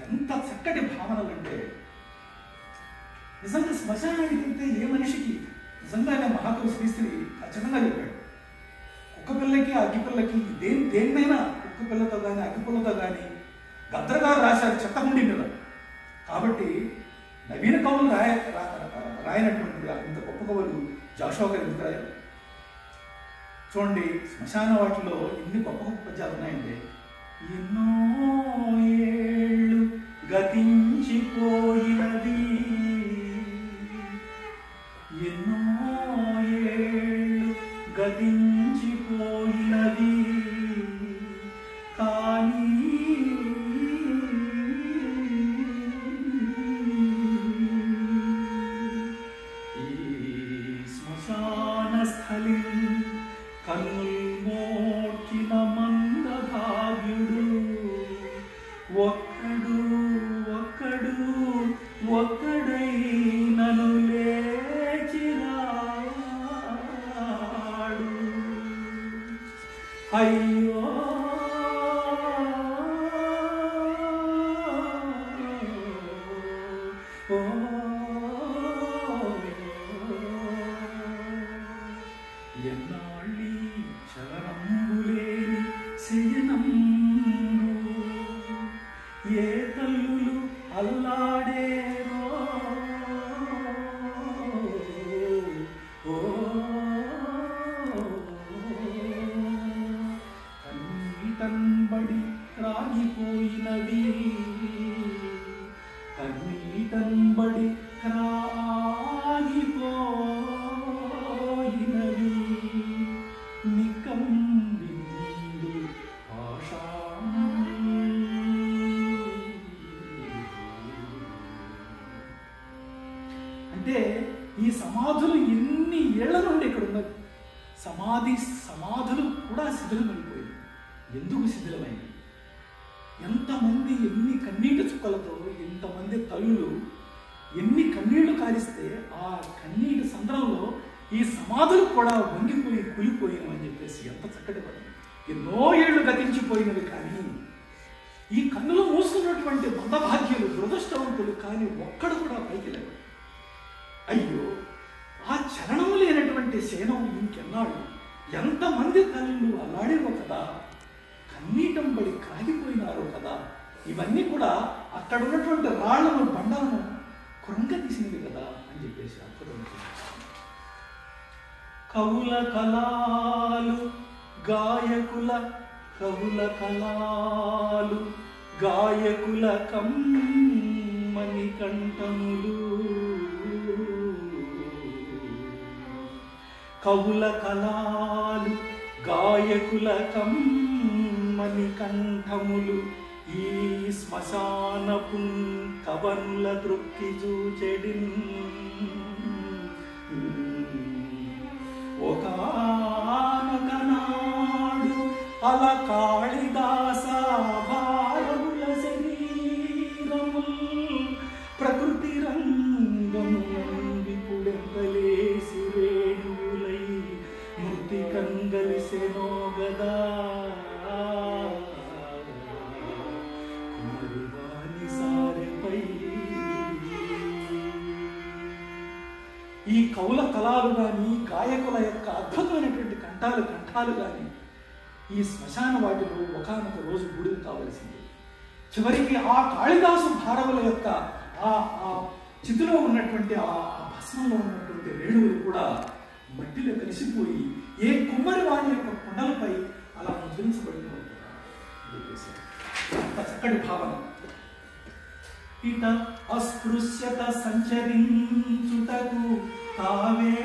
ఎంత చక్కటి భావనలు అంటే నిజంగా శ్మశానానికి వెళ్తే ఏ మనిషికి నిజంగానే మహాకవి శ్రీశ్రీ ఖచ్చితంగా చెప్పాడు. కుక్క పిల్లకి అగ్గిపిల్లకి దేన్నైనా కుక్క పిల్లతో కానీ అగ్గిపిల్లతో కానీ గద్దరగారు రాశారు చెత్తకుండి మీద. కాబట్టి నవీన కవులు రాయనటువంటి ఇంత గొప్ప కవులు జాషువా గారు ఎందుకు రాయారు? చూడండి, శ్మశాన వాటిలో ఎన్ని గొప్ప గొప్ప పద్యాలు ఉన్నాయండి. ఎన్నో ఏళ్ళు గతించిపోయినది, ఎన్నో ఏళ్ళు గతించిపోయినది, కానీ ఈ శ్మశాన స్థలి కన్నుల్మోడ్చిన మందభాగ్యుడు ఒక్కడు ఒక్కడు ఒక్కడై నను లేచిరాడు. అయ్యో ఎన్నాళ్ళీ చలనంబులేని శయనంబు, ఏ కల్లులు అల్లాడేరో కన్నీటంబడి రాగిపోయినవి, కన్నీటంబడి రాగిపోయినవి, నికంబిందు పాషాణం. అంటే ఈ సమాధులు ఎన్ని ఏళ్ల నుండి ఇక్కడ ఉన్నది. సమాధులు కూడా శిథిలమైపోయాయి. ఎందుకు శిథిలమైంది? ఎంతమంది ఎన్ని కన్నీటి చుక్కలతో, ఎంతమంది తల్లులు ఎన్ని కన్నీళ్లు కారిస్తే ఆ కన్నీటి సంద్రంలో ఈ సమాధులు కూడా వంగిపోయి కూలిపోయినవని చెప్పేసి ఎంత చక్కటి పడింది. ఎన్నో ఏళ్ళు గతించిపోయినవి, కానీ ఈ కన్నులు మూసుకున్నటువంటి మందభాగ్యులు దురదృష్టవంతులు కానీ ఒక్కడు కూడా పైకి లేవు. అయ్యో, ఆ చలనం లేనటువంటి శయనం ఇంకెన్నాడు? ఎంతమంది తల్లులు అల్లాడేవో కదా, కన్నీటం పడి కాగిపోయినారో కదా. ఇవన్నీ కూడా అక్కడ ఉన్నటువంటి రాళ్లను బండలను కృంగతీసినవి కదా అని చెప్పేసి అద్భుతం. కవుల కళాలు గాయకుల, కవుల కళాలు గాయకుల కమ్మని కంఠములు, కవుల కళాలు గాయకుల కమ్మని కంఠములు, ఈ శ్మశానపు కవనుల దృక్కి చూచెడిన్. ఒకానొకనాడు అల కాళిదాస భారముల శరీరముల్ ప్రకృతి రంగము విపుడెంతలేసి రేణువులై మృతి కంగలిసెనో గదా. కుమరివాణి సారెపై ఈ కవుల కళాలు కానీ, గాయకుల యొక్క అద్భుతమైనటువంటి కంఠాలు కానీ ఈ శ్మశాన వాటిలో ఒకానొక రోజు బూడిద కావలసింది. చివరికి ఆ కాళిదాసు భారవుల యొక్క ఆ చితిలో ఉన్నటువంటి ఆ భస్మంలో ఉన్నటువంటి రేణువులు కూడా మట్టిలో కలిసిపోయి ఏ కుమ్మరి వారి యొక్క కొండలపై అలా ముద్రించబడిన అంత చక్కటి భావన. ఇట అస్పృశ్యత సంచరించుటకు తావే